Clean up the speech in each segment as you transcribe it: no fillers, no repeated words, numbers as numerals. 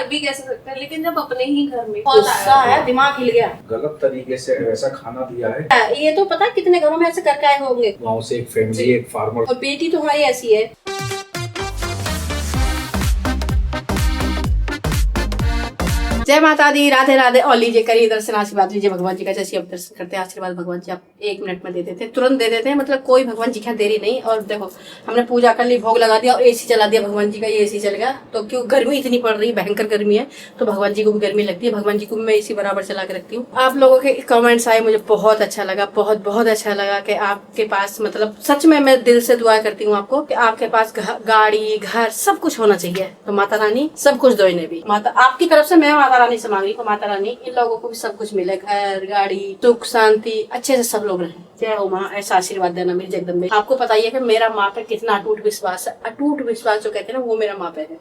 कर भी कैसे सकते हैं, लेकिन जब अपने ही घर में गुस्सा है, दिमाग हिल गया। गलत तरीके से ऐसा खाना दिया है। ये तो पता है कितने घरों में ऐसे करके आए होंगे। गांव से एक फैमिली, एक फार्मर, और बेटी तो हमारी ऐसी है। जय माता दी, राधे राधे। और लीजिए करिए दर्शन, आशीर्वाद लीजिए भगवान जी का। जैसे आप दर्शन करते हैं आशीर्वाद भगवान जी आप 1 मिनट में दे देते हैं, तुरंत दे देते हैं, मतलब कोई भगवान जी का देरी नहीं। और देखो हमने पूजा कर ली, भोग लगा दिया और एसी चला दिया भगवान जी का, ये एसी चल गया। तो क्यों गर्मी इतनी पड़ रही है, भयंकर गर्मी है, तो भगवान जी को भी गर्मी लगती है, भगवान जी को भी मैं एसी बराबर चला के रखती हूँ। आप लोगों के कमेंट्स आए, मुझे बहुत अच्छा लगा, बहुत बहुत अच्छा लगा कि आपके पास, मतलब सच में मैं दिल से दुआ करती हूँ आपको कि आपके पास गाड़ी घर सब कुछ होना चाहिए। तो माता रानी सब कुछ दो इन्हें भी। माता आपकी तरफ से मैं माता रानी से मांग रही हूँ, माता रानी इन लोगों को भी सब कुछ मिले, घर गाड़ी सुख शांति, अच्छे से सब लोग रहें। जय हो माँ, ऐसा आशीर्वाद देना मेरी जगदम्बे। आपको पता ही है कि मेरा माँ पे कितना अटूट विश्वास है, अटूट विश्वास जो कहते हैं ना, वो मेरा माँ पे है।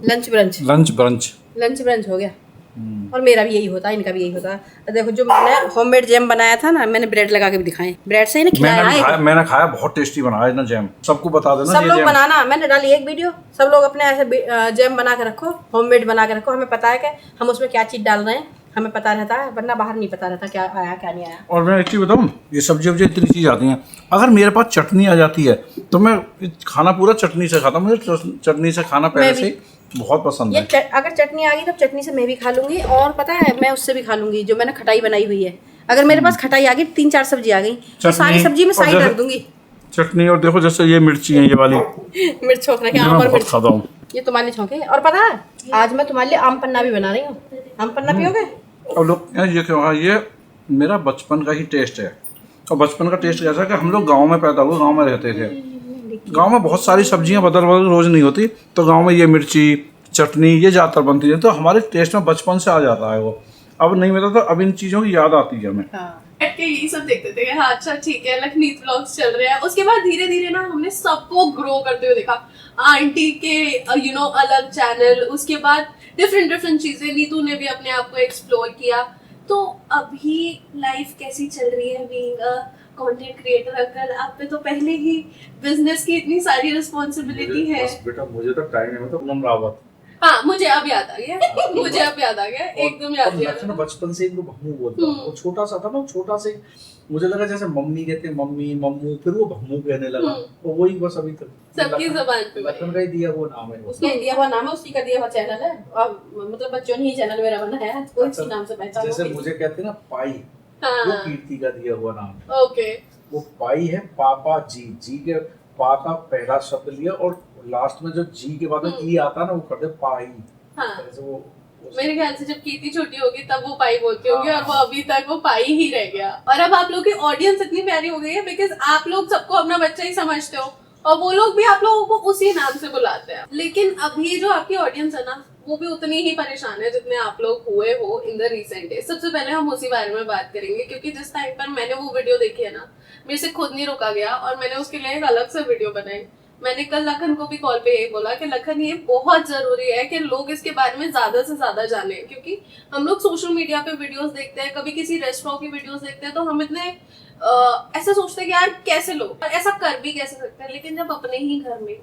लंच ब्रंच हो गया। और मेरा भी यही होता है, इनका भी यही होता है। देखो जो मैंने होममेड जैम बनाया था ना, मैंने ब्रेड लगा के भी दिखाए, ब्रेड से ही ना खिलाया। मैंने खाया, बहुत टेस्टी बना है ना जैम। सबको बता देना, सब लोग बनाना। मैंने डाली एक वीडियो, सब लोग अपने ऐसे जैम बना के रखो, होममेड बना के रखो। हमें पता है कि हम उसमें क्या चीज डाल रहे हैं, हमें पता रहता है, वरना बाहर नहीं पता रहता क्या आया क्या नहीं आया। और मैं एक चीज़ बताऊँ, ये सब्जी वब्जी इतनी चीज़ आती हैं, अगर मेरे पास चटनी आ जाती है तो मैं खाना पूरा चटनी से खाता हूँ। मुझे चटनी से खाना पहले से बहुत पसंद है। अगर चटनी आ गई तो चटनी से मैं भी खा लूंगी, और पता है मैं उससे भी खा लूंगी जो मैंने खटाई बनाई हुई है। अगर मेरे पास खटाई आ गई, 3-4 सब्जी आ गई, तो सारी सब्जी में साइड रख दूंगी चटनी। और देखो जैसे ये मिर्ची है, ये वाली मिर्च छोंक रखे, आम और मिर्च खाता हूँ, ये तुम्हारे लिए छोंके। और पता है आज मैं तुम्हारे लिए आम पन्ना भी बना रही हूँ। आम पन्ना पियोगे? और लोग ये क्यों, ये मेरा बचपन का ही टेस्ट है। और बचपन का टेस्ट कैसा है कि हम लोग गाँव में पैदा हुए, गाँव में रहते थे। गाँव में बहुत सारी सब्जियाँ बदल रोज नहीं होती, तो गाँव में ये मिर्ची चटनी ये ज़्यादातर बनती है, तो हमारे टेस्ट में बचपन से आ जाता है वो। अब नहीं मिलता, तो अब इन चीज़ों की याद आती है हमें। बैठ के यही सब देखते थे, हाँ अच्छा ठीक है लखनीत व्लॉग्स चल रहे हैं। उसके बाद धीरे धीरे ना हमने सबको ग्रो करते हुए देखा। आंटी के अलग चैनल, उसके बाद डिफरेंट चीजें, नीतू ने भी अपने आप को एक्सप्लोर किया। तो अभी लाइफ कैसी चल रही है being a content creator? Uncle आप पे तो पहले ही बिजनेस की इतनी सारी रिस्पॉन्सिबिलिटी है। बेटा मुझे तो टाइम है, तो पूनम रावत। हाँ मुझे अब याद आ गया, मुझे अब याद आ गया, एकदम याद आ गया। बचपन से इनको भम्मू बोलता हूँ। वो छोटा सा था ना, छोटा से मुझे लगा जैसे मम्मी कहते हैं, मम्मी मम्मू, फिर वो भम्मू कहने लगा। तो वही बस अभी तक सबकी जबान पे बचपन का ही दिया हुआ नाम है। उसका दिया हुआ नाम है, उसी का दिया हुआ चैनल है। और मतलब बच्चों ने ही चैनल मेरा बना है, कोई इसी नाम से पहचान। जैसे मुझे कहते हैं ना पाई, वो कीर्ति का दिया हुआ नाम। ओके, वो पाई है, पापा जी के पा का पहला शब्द लिया, और लास्ट में जो जी के बाद में ई आता है ना, वो करते पाई। हाँ। वो मेरे ख्याल से जब कीर्ति छोटी होगी तब वो पाई बोलती होगी, और वो अभी तक वो पाई ही रह गया। और अब आप लोग की ऑडियंस इतनी प्यारी हो गई है बिकॉज आप लोग सबको अपना बच्चा ही समझते हो, और वो लोग भी आप लोगों को उसी नाम से बुलाते हैं। लेकिन अभी जो आपकी ऑडियंस है ना, वो भी उतनी ही परेशान है जितने आप लोग हुए हो इन द रिसेंट डेज। सबसे पहले हम उसी बारे में बात करेंगे, क्योंकि जिस टाइम पर मैंने वो वीडियो देखी है ना, मेरे से खुद नहीं रोका गया, और मैंने उसके लिए एक अलग से वीडियो बनाई। मैंने कल लखन को भी कॉल पे यही बोला कि लखन ये बहुत जरूरी है कि लोग इसके बारे में ज्यादा से ज्यादा जाने, क्योंकि हम लोग सोशल मीडिया पे वीडियोस देखते हैं, कभी किसी रेस्टोरेंट की वीडियोस देखते हैं, तो हम इतने ऐसे सोचते हैं कि यार कैसे लोग ऐसा कर भी कैसे सकते हैं। लेकिन जब अपने ही घर में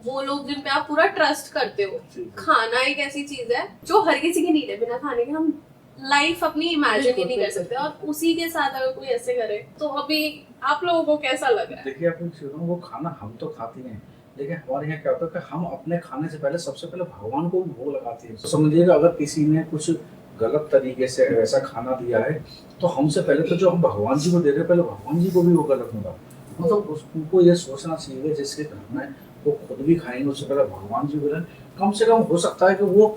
वो लोग जिन पे आप पूरा ट्रस्ट करते हो, खाना एक ऐसी चीज है जो हर किसी की नीड है, बिना खाने के हम लाइफ अपनी इमेजिन ही नहीं कर सकते, और उसी के साथ अगर कोई ऐसे करे तो अभी आप लोगों को कैसा लग रहा है? देखिए आप वो खाना हम तो खाते हैं, लेकिन हमारे यहाँ क्या होता है कि हम अपने खाने से पहले सबसे पहले भगवान को भोग लगाते हैं। तो समझिएगा अगर किसी ने कुछ गलत तरीके से ऐसा खाना दिया है, तो हमसे पहले तो जो हम भगवान जी को दे रहे हैं, पहले भगवान जी को भी वो गलत होगा। मतलब उसको ये सोचना चाहिए जिसके घर में वो खुद भी खाएंगे, उससे पहले भगवान जी को। कम से कम हो सकता है कि वो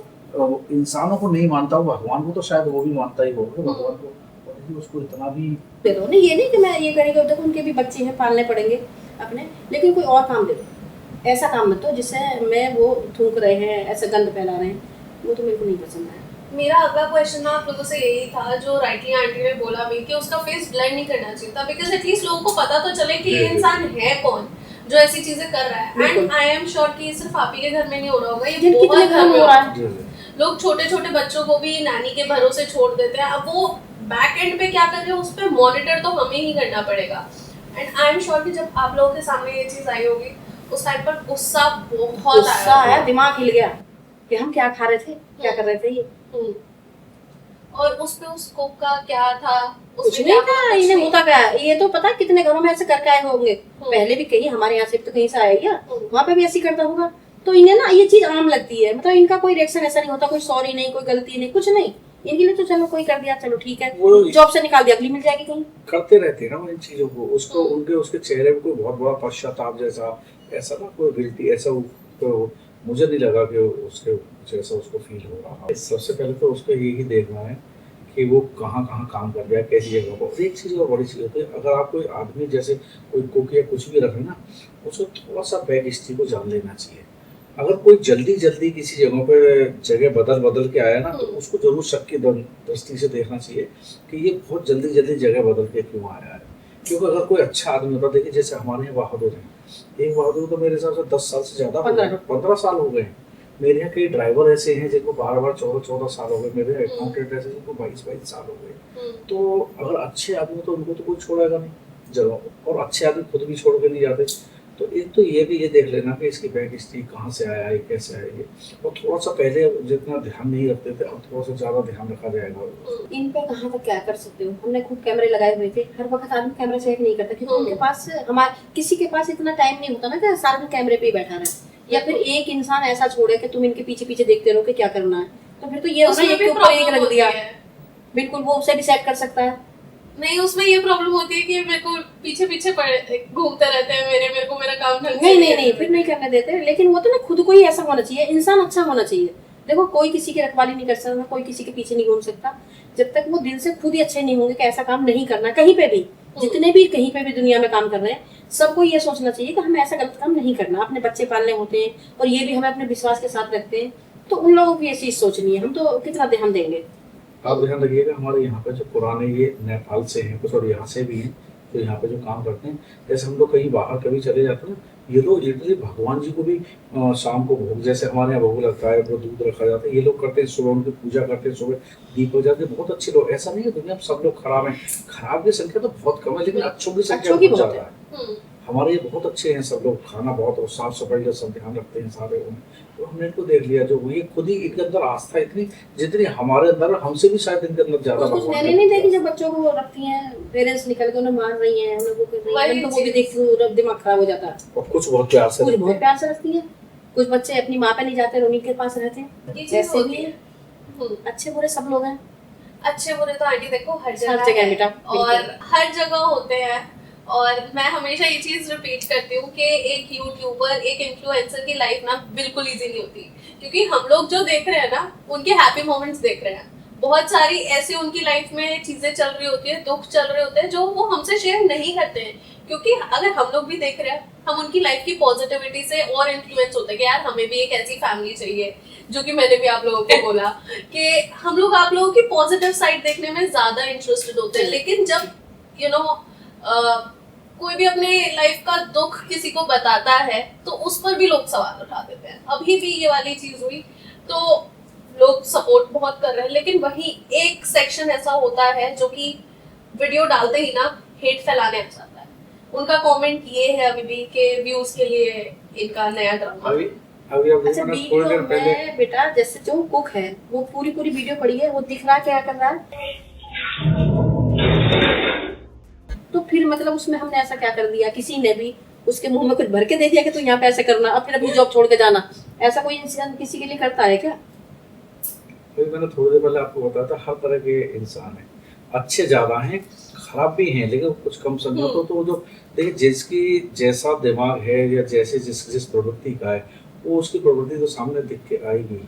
इंसानों को नहीं मानता हो, भगवान को तो शायद वो भी मानता ही होगा। भगवान को उसको इतना भी दे दो ना, ये नहीं कि मैं ये करेंगे, देखो उनके भी बच्चे हैं, पालने पड़ेंगे अपने, लेकिन कोई और काम दे दो। ऐसा काम मत दो जिससे मैं वो थूक रहे हैं, ऐसे गंद फैला रहे हैं, वो तो मेरे को नहीं पसंद है। मेरा अगला क्वेश्चन ना आप लोगों से यही था, जो राइटली आंटी ने बोला भी कि उसका फेस ब्लेंड नहीं करना चाहिए था, बिकॉज एटलीस्ट लोगों को पता तो चले कि ये इंसान है कौन जो ऐसी चीजें कर रहा है। एंड आई एम श्योर कि सिर्फ आप ही के घर में नहीं हो रहा होगा, ये बहुत घर में हो रहा है। लोग छोटे छोटे बच्चों को भी नानी के भरोसे छोड़ देते हैं। अब वो बैक एंड पे क्या कर रहे हैं उस पर मॉनिटर तो हमें ही करना पड़ेगा। एंड आई एम श्योर कि जब आप लोगों के सामने ये चीज आई होगी उस टाइम पर गुस्सा बहुत आया, दिमाग हिल गया कि हम क्या खा रहे थे, क्या कर रहे थे ये। और उसमें उस कुक का क्या था, कुछ नहीं था, इन्हें होता क्या है, ये तो पता है कितने घरों में ऐसे करके आए होंगे। पहले भी कहीं हमारे यहाँ से तो कहीं से आया क्या, वहाँ पे भी ऐसे करता होगा। तो इन्हें ना ये चीज आम लगती है, मतलब इनका कोई रिएक्शन ऐसा नहीं होता, कोई सॉरी नहीं, कोई गलती नहीं, कुछ नहीं। इनके लिए तो चलो कोई कर दिया, चलो ठीक है, जॉब से निकाल दिया, अगली मिल जाएगी कहीं। करते रहते हैं ना इन चीजों को, उसको उनके उसके चेहरे पे कोई बहुत बड़ा पश्चाताप जैसा ऐसा ना कोई गिल्टी ऐसा तो मुझे नहीं लगा कि उसके जैसा उसको फील हो रहा। सबसे पहले तो उसको यही देखना है कि वो कहाँ कहाँ काम कर रहा है, कैसी जगह पर। एक चीज़ और बड़ी चीज़ होती है, अगर आप कोई आदमी जैसे कोई कुक या कुछ भी रखें ना, उसको थोड़ा सा बैक हिस्ट्री को जान लेना चाहिए। अगर कोई जल्दी जल्दी किसी जगह पे जगह बदल के आया ना, तो उसको जरूर शक की दृष्टि से देखना चाहिए कि ये बहुत जल्दी जल्दी जगह बदल के क्यों आया है। क्योंकि अगर कोई अच्छा आदमी होता, देखिए जैसे हमारे यहाँ बहादुर है, एक बहादुर तो मेरे हिसाब से 10 साल से ज्यादा 15 साल हो गए। मेरे यहाँ कई ड्राइवर ऐसे हैं जिनको 12 14 साल हो गए, मेरे अकाउंटेंट ऐसे जिनको 22 साल हो गए। तो अगर अच्छे आदमी तो उनको तो कोई छोड़ेगा नहीं जगह, और अच्छे आदमी खुद भी छोड़ के नहीं जाते। तो एक तो ये भी ये देख लेना कि इसकी बैक हिस्ट्री कहाँ से आया है, कैसे आया ये, और थोड़ा सा पहले जितना ध्यान नहीं रखते थे अब थोड़ा सा ज्यादा ध्यान रखा जाएगा। इन पे कहाँ तक क्या कर सकते हो, हमने खुद कैमरे लगाए हुए थे। हर वक्त आदमी कैमरा चेक नहीं करता, क्योंकि उनके पास किसी के पास इतना टाइम नहीं होता ना कि सारा दिन कैमरे पे ही बैठा रहे, या फिर एक इंसान ऐसा छोड़े कि तुम इनके पीछे पीछे देखते रहो कि क्या करना है। तो फिर तो ये होगा एक ऊपर एक रख दिया, बिल्कुल वो उसे डिसाइड कर सकता है। नहीं, उसमें ये प्रॉब्लम होती है कि मेरे को पीछे पीछे घूमते रहते हैं, मेरे को मेरा काम नहीं फिर नहीं करने देते। लेकिन वो तो ना खुद को ही ऐसा होना चाहिए, इंसान अच्छा होना चाहिए। देखो कोई किसी की रखवाली नहीं कर सकता, कोई किसी के पीछे नहीं घूम सकता, जब तक वो दिल से खुद ही अच्छे नहीं होंगे कि ऐसा काम नहीं करना। कहीं पे भी, जितने भी कहीं पे भी दुनिया में काम कर रहे हैं, सबको ये सोचना चाहिए कि हमें ऐसा गलत काम नहीं करना। अपने बच्चे पालने होते हैं और ये भी हमें अपने विश्वास के साथ रखते हैं, तो उन लोगों की ये चीज सोचनी है। हम तो कितना ध्यान देंगे। आप ध्यान रखिएगा, हमारे यहाँ पे जो पुराने ये नेपाल से हैं कुछ और यहाँ से भी हैं, तो यहाँ पे जो काम करते हैं, जैसे हम लोग कहीं बाहर कभी चले जाते हैं ना, ये लोग लिटरली भगवान जी को भी शाम को भोग, जैसे हमारे यहाँ भोग लगता है, वो दूध रखा जाता है, ये लोग करते हैं, सुबह उनकी पूजा करते हैं, सुबह दीप हो जाते हैं। बहुत अच्छे लोग, ऐसा नहीं है दुनिया में सब लोग खराब हैं, खराब की संख्या तो बहुत कम है, लेकिन अच्छों की संख्या बहुत ज्यादा है। हमारे ये बहुत अच्छे हैं सब लोग, खाना बहुत और साफ सफाई का सब ध्यान रखते हैं सारे। तो हमने इनको देख लिया, जो ये खुद ही इनके अंदर आस्था इतनी जितनी हमारे अंदर, हमसे भी शायद इनके अंदर ज्यादा। कुछ मैंने नहीं देखी जब बच्चों को रखती हैं, पेरेंट्स निकल के उन्हें मार रही हैं, उन लोगों को तो वो भी देख के दिमाग खराब हो जाता है। और कुछ बहुत प्यार से, कुछ बहुत प्यार से रखती है, कुछ बच्चे अपनी माँ पे नहीं जाते, उन्हीं के पास रहते हैं। ऐसे भी अच्छे बुरे सब लोग हैं। अच्छे बुरे तो आंटी देखो हर जगह है बेटा, और हर जगह होते हैं। और मैं हमेशा ये चीज रिपीट करती हूँ कि एक यूट्यूबर, एक इन्फ्लुएंसर की लाइफ ना बिल्कुल इजी नहीं होती, क्योंकि हम लोग जो देख रहे हैं ना उनके हैप्पी मोमेंट्स देख रहे हैं। बहुत सारी ऐसी उनकी लाइफ में चीजें चल रही होती है, दुख चल रहे होते हैं, जो वो हमसे शेयर नहीं करते हैं। क्योंकि अगर हम लोग भी देख रहे हैं, हम उनकी लाइफ की पॉजिटिविटी से और इन्फ्लुएंस होते हैं कि यार हमें भी एक ऐसी फैमिली चाहिए, जो कि मैंने भी आप लोगों को बोला कि हम लोग आप लोगों की पॉजिटिव साइड देखने में ज्यादा इंटरेस्टेड होते हैं। लेकिन जब कोई भी अपने लाइफ का दुख किसी को बताता है तो उस पर भी लोग सवाल उठा देते हैं। अभी भी ये वाली चीज हुई तो लोग सपोर्ट बहुत कर रहे हैं, लेकिन वही एक सेक्शन ऐसा होता है जो कि वीडियो डालते ही ना हेट फैलाने आ जाता है। उनका कमेंट ये है अभी भी कि व्यूज के लिए इनका नया ड्रामा। अभी अच्छा वीडियो में बेटा, जैसे जो कुक है वो पूरी वीडियो पड़ी है, वो दिख रहा क्या कर रहा है, तो फिर मतलब उसमें हमने ऐसा क्या कर दिया, किसी ने भी उसके मुंह में कुछ भर के दे दिया कि तू यहाँ पे ऐसे करना, अब फिर अपनी जॉब छोड़ के जाना। ऐसा कोई इंसान किसी के लिए करता है क्या? मैंने थोड़ी देर पहले आपको बताया था, हर तरह के इंसान है, अच्छे ज्यादा हैं, खराब भी हैं, लेकिन कुछ कम समझो तो जो देखिए जिसकी जैसा दिमाग है या जैसे जिस प्रवृत्ति का है, वो उसकी प्रवृत्ति तो सामने दिख के आएगी।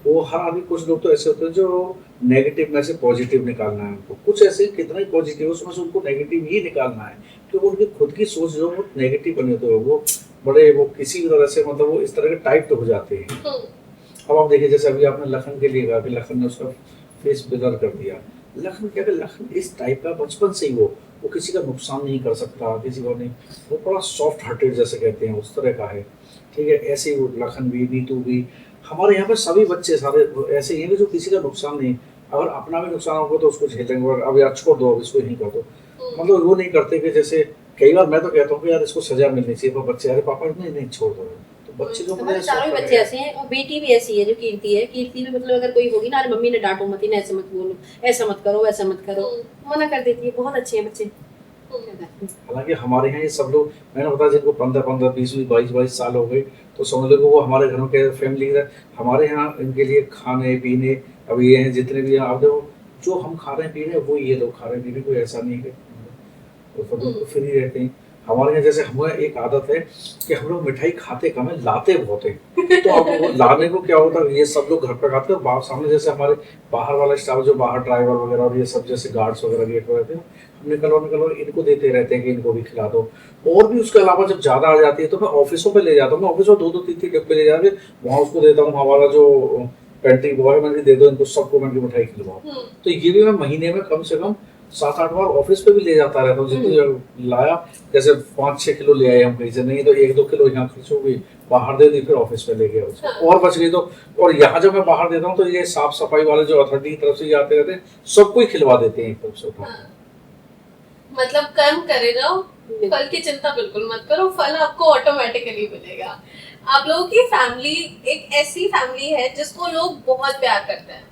वो हर आदमी, कुछ लोग तो ऐसे होते हैं जो नेगेटिव में से पॉजिटिव निकालना है उनको, कुछ ऐसे कितना ही पॉजिटिव है उसमें से उनको नेगेटिव ही निकालना है, क्योंकि उनकी खुद की सोच जो वो नेगेटिव बनी होती है, वो बड़े वो किसी भी तरह से मतलब वो इस तरह के टाइप तो हो जाते हैं। अब आप देखिए जैसे अभी आपने लखन के लिए कहा कि लखन ने उसका फेस ब्लर कर दिया। लखन क्या है, लखन इस टाइप का बचपन से ही वो किसी का नुकसान नहीं कर सकता, किसी को नहीं, वो बड़ा सॉफ्ट हार्टेड जैसे कहते हैं उस तरह का है। ठीक है, ऐसे ही वो लखन भी, नीतू भी, हमारे यहाँ पे सभी बच्चे सारे ऐसे ही हैं कि जो किसी का नुकसान नहीं, अगर अपना भी नुकसान होगा तो उसको झेलेंगे, और अब यार छोड़ दो, अब इसको नहीं कर दो, मतलब वो नहीं करते कि जैसे कई बार मैं तो कहता हूँ कि यार इसको सजा मिलनी चाहिए, पर बच्चे अरे पापा नहीं नहीं छोड़ दो, तो बच्चे जो हमारे चारों ही बच्चे ऐसे हैं, और बेटी भी ऐसी है जो कीर्ति है। कीर्ति भी मतलब अगर कोई होगी ना, अरे मम्मी ने डांटो मत, इन्हें ऐसे मत बोलो, ऐसा मत करो, वैसा मत करो, मना कर देती है। बहुत अच्छे हैं बच्चे। हालांकि हमारे यहाँ ये सब लोग, मैंने बताया जिनको 15-15, 20-20, 22-22 साल हो गए, तो समझ लो कि वो हमारे घरों के फैमिली है। हमारे यहाँ इनके लिए खाने पीने, अब ये हैं जितने भी आप देखो, जो हम खा रहे हैं पी रहे हैं वो ये लोग खा रहे हैं पी रहे हैं, कोई ऐसा नहीं है तो सब लोग फ्री रहते हैं। हमारे यहाँ जैसे हमें एक आदत है कि हम लोग मिठाई खाते कम है, लाते बहुत है, तो अब वो लाने को क्या होता है, ये सब लोग घर पे खाते हैं, और बाहर सामने जैसे हमारे बाहर वाला स्टाफ जो बाहर ड्राइवर वगैरह और ये सब जैसे गार्ड्स वगैरह गेट पर रहते हैं, हम निकलवा इनको देते रहते हैं कि इनको भी खिला दो। और भी उसके अलावा जब ज्यादा आ जाती है तो मैं ऑफिसों पे ले जाता हूँ, मैं ऑफिस में 2-2, 3-3 डब्बे ले जाके वहाँ उसको देता हूँ, हमारा जो पेंट्री बॉय है, मैंने दे दो इनको सबको, मैं मिठाई खिलवाओ। तो ये भी मैं महीने में कम से कम 7-8 बार ऑफिस पे भी ले जाता रहता हूँ, जितनी लाया, जैसे 5-6 किलो ले आए हम कहीं से, नहीं तो 1-2 किलो यहाँ खर्च हो गई, बाहर दे दी, फिर ऑफिस पे ले गया उसको, और बच गई तो। और यहाँ जब मैं बाहर देता हूँ तो ये साफ सफाई वाले जो अथॉरिटी की तरफ से आते रहते हैं, सबको ही खिलवा देते हैं एक तरफ से उठा। मतलब कर्म करे जाओ, फल की चिंता बिल्कुल मत करो, फल आपको ऑटोमेटिकली मिलेगा। आप लोगों की फैमिली एक ऐसी फैमिली है जिसको लोग बहुत प्यार करते हैं।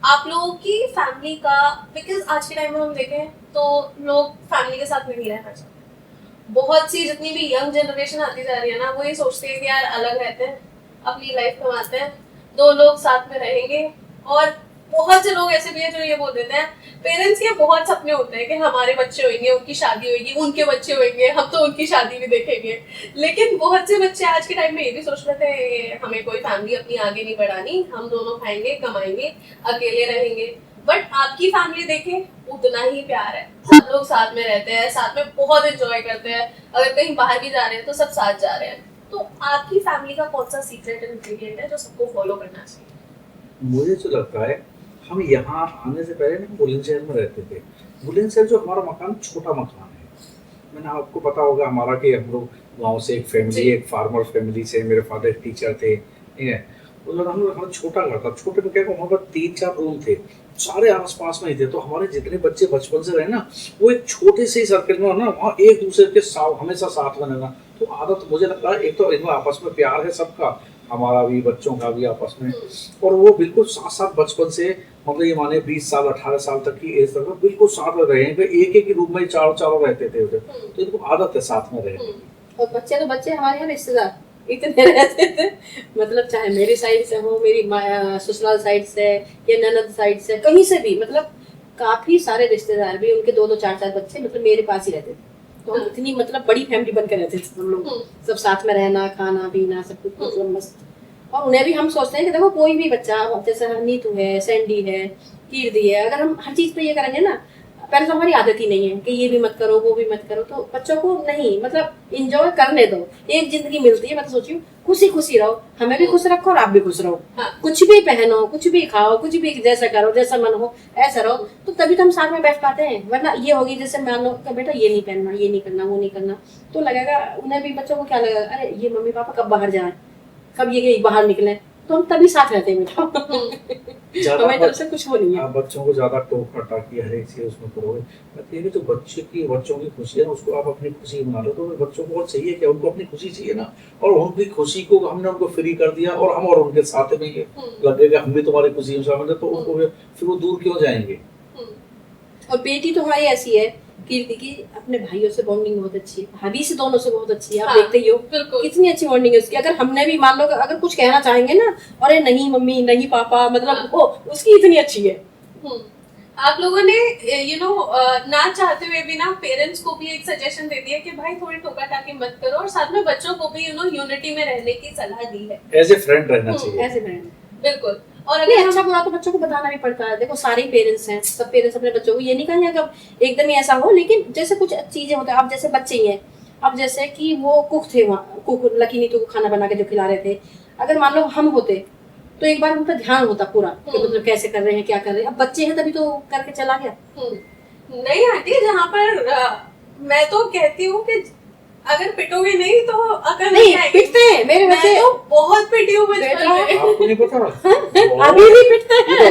आप लोगों की फैमिली का, बिकॉज आज के टाइम में हम देखें तो लोग फैमिली के साथ नहीं रह सकते। बहुत सी जितनी भी यंग जनरेशन आती जा रही है ना, वो ये सोचते हैं कि यार अलग रहते हैं, अपनी लाइफ कमाते हैं, 2 लोग साथ में रहेंगे। और बहुत से लोग ऐसे भी हैं जो ये बोल देते हैं, पेरेंट्स के बहुत सपने होते हैं कि हमारे बच्चे होंगे, उनकी शादी होगी, उनके बच्चे होंगे, हम तो उनकी शादी भी देखेंगे। लेकिन बहुत से बच्चे आज के टाइम में ये भी सोच रहे थे हमें कोई फैमिली अपनी आगे नहीं बढ़ानी, हम दोनों खाएंगे कमाएंगे अकेले रहेंगे। बट आपकी फैमिली देखें उतना ही प्यार है, सब लोग साथ में रहते हैं, साथ में बहुत एंजॉय करते हैं, अगर कहीं बाहर भी जा रहे हैं तो सब साथ जा रहे हैं। तो आपकी फैमिली का कौन सा सीक्रेट इंग्रेडिएंट है जो सबको फॉलो करना चाहिए? मुझे तो लगता है, हम यहाँ आने से पहले ना बुलंदशहर में रहते थे। बुलंदशहर जो हमारा मकान छोटा मकान है, मैंने आपको पता होगा हमारा कि हम लोग गांव से एक फैमिली, एक फार्मर फैमिली से, मेरे फादर टीचर थे, ठीक है, उस वक्त हम लोग छोटा घर था, छोटे में क्या वहाँ पर 3-4 रूम थे, सारे आसपास में ही थे, तो हमारे जितने बच्चे बचपन से रहे ना, वो एक छोटे से ही सर्कल में ना, वहाँ एक दूसरे के साथ हमेशा साथ में रहना। तो आदत मुझे लगता है, एक तो इनमें आपस में प्यार है सबका, हमारा भी बच्चों का भी आपस में, और वो बिल्कुल साथ साथ बचपन से, मतलब ये माने 20 साल 18 साल तक की एज तक बिल्कुल साथ में रहे हैं, एक ही रूम में चारों रहते थे उधर, तो इनको आदत है साथ में रहने की। और बच्चे तो बच्चे, हमारे यहाँ रिश्तेदार इतने रहते थे, मतलब चाहे मेरी साइड से हो, मेरी ससुराल साइड से या ननद साइड से, कहीं से भी, मतलब काफी सारे रिश्तेदार भी, उनके 2-2 4-4 बच्चे मतलब मेरे पास ही रहते थे। तो हम इतनी मतलब बड़ी फैमिली बन कर रहते थे हम लोग, सब साथ में रहना, खाना पीना सब कुछ मतलब मस्त। और उन्हें भी हम सोचते हैं कि देखो कोई भी बच्चा, जैसे नीतू है, सैंडी है, कीर्ति है, अगर हम हर चीज पे ये करेंगे ना, पहले तो हमारी आदत ही नहीं है कि ये भी मत करो वो भी मत करो, तो बच्चों को नहीं, मतलब इंजॉय करने दो, एक जिंदगी मिलती है, मैं तो सोचियो खुशी खुशी रहो, हमें भी खुश रखो और आप भी खुश रहो। हाँ। कुछ भी पहनो, कुछ भी खाओ, कुछ भी जैसा करो, जैसा मन हो ऐसा रहो, तो तभी तो हम साथ में बैठ पाते हैं। वरना ये होगी जैसे मान लो कि बेटा ये नहीं पहनना, ये नहीं करना, वो नहीं करना, तो लगेगा उन्हें भी, बच्चों को क्या लगेगा, अरे ये मम्मी पापा कब बाहर जाए, कब ये बाहर निकले, तो हम तभी साथ रहते हैं बेटा। हमारी तरफ से कुछ वो नहीं है। आप बच्चों को ज्यादा टोक टाकी हर एक चीज उसमें करोगे, मतलब ये तो बच्चों की खुशी है, उसको आप अपनी खुशी बना लो, तो बच्चों को और चाहिए क्या, उनको अपनी खुशी चाहिए ना, और उनकी खुशी को हमने उनको फ्री कर दिया, और हम और उनके साथ में ये लगेगा हम भी तुम्हारी खुशी में शामिल है, तो उनको फिर वो दूर क्यों जाएंगे। और बेटी तो हमारी ऐसी है कीर्ति की, अपने भाइयों से बॉन्डिंग बहुत अच्छी है, भाभी से दोनों से बहुत अच्छी है, आप देखते ही हो कितनी अच्छी बॉन्डिंग है उसकी। अगर हमने भी मान लो अगर कुछ कहना चाहेंगे ना, अरे नहीं मम्मी नहीं पापा, मतलब वो उसकी इतनी अच्छी है। आप लोगों ने ना चाहते हुए भी ना पेरेंट्स को भी एक सजेशन दे दिया कि भाई थोड़ी टोका टाकी मत करो, और साथ में बच्चों को भी यूनिटी में रहने की सलाह दी है, एज ए फ्रेंड रहना चाहिए। एज ए फ्रेंड बिल्कुल। और अगर अच्छा बुरा तो बच्चों को बताना भी पड़ता है। देखो सारे पेरेंट्स हैं, सब पेरेंट्स अपने बच्चों को ये नहीं कहेंगे कि एकदम ही ऐसा हो, लेकिन जैसे कुछ चीजें होती है, अब जैसे बच्चे ही हैं, अब जैसे कि वो कुक थे, वहाँ कुक लकी नीतू को खाना बना के जो खिला रहे थे, अगर मान लो हम होते तो एक बार उनका ध्यान होता पूरा कि मतलब कैसे कर रहे हैं, क्या कर रहे हैं। अब बच्चे हैं तभी तो करके चला गया। नहीं आंटी, जहाँ पर मैं तो कहती हूँ कि अगर पिटोगे नहीं तो अकल नहीं आएगी। पिटते हैं मेरे मैं बच्चे, तो बहुत पिटी हूँ बचपन बेटा। में। आपको नहीं पता? अभी भी पिटते हैं।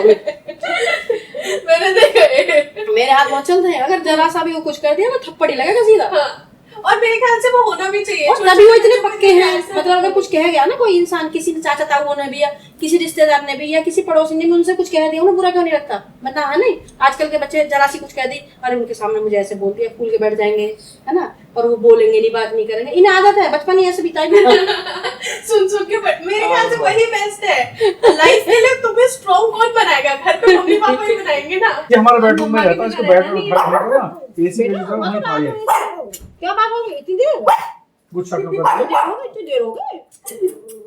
मैंने देखा है। मेरे हाथ बहुत चलते हैं, अगर जरा सा भी वो कुछ कर दिया ना थप्पड़ ही लगेगा सीधा। हाँ। और मेरे ख्याल से वो होना भी चाहिए। और तभी वो इतने पक्के हैं, मतलब अगर कुछ कह गया ना कोई इंसान, किसी ने चाचा ताऊ ने भी या किसी रिश्तेदार ने भी या किसी पड़ोसी ने भी उनसे कुछ कह दिया, उन्हें बुरा क्यों नहीं लगता? मतलब हाँ नहीं, आजकल के बच्चे जरा सी कुछ कह दी, अरे उनके सामने मुझे ऐसे बोल दिया, फूल के बैठ जाएंगे, है ना, और वो बोलेंगे नहीं, बात नहीं करेंगे। इन्हें आदत है, बचपन ही ऐसे बिताई भी। सुन सुन के मेरे ख्याल से वही बेस्ट है लाइफ के लिए। तुम्हें स्ट्रॉन्ग कौन बनाएगा? घर पे मम्मी पापा ही बनाएंगे ना। ये हमारा बेडरूम में रहता है, इसको बेड में उठा के ना एसी के नीचे वहीं था ये। क्या बात हो गई इतनी देर? गुस्सा क्यों इतनी करते देर हो गई, इतनी देर हो गई?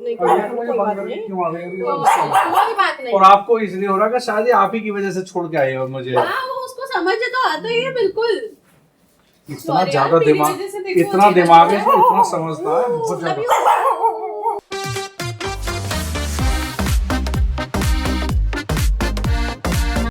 नहीं और ये तो मुझे कोई बंद बात करके नहीं, क्यों आ गए अभी? कोई बात नहीं। और आपको इसलिए हो रहा है कि शायद ये आप ही की वजह से छोड़ के आए हो मुझे। हाँ वो उसको समझ तो आता ही है बिल्कुल। इतना Sorry ज्यादा यार, मेरी दिमाग, वजह से देखो इतना जीवन दिमाग है है। इतना समझता है, बहुत तभी ज्यादा।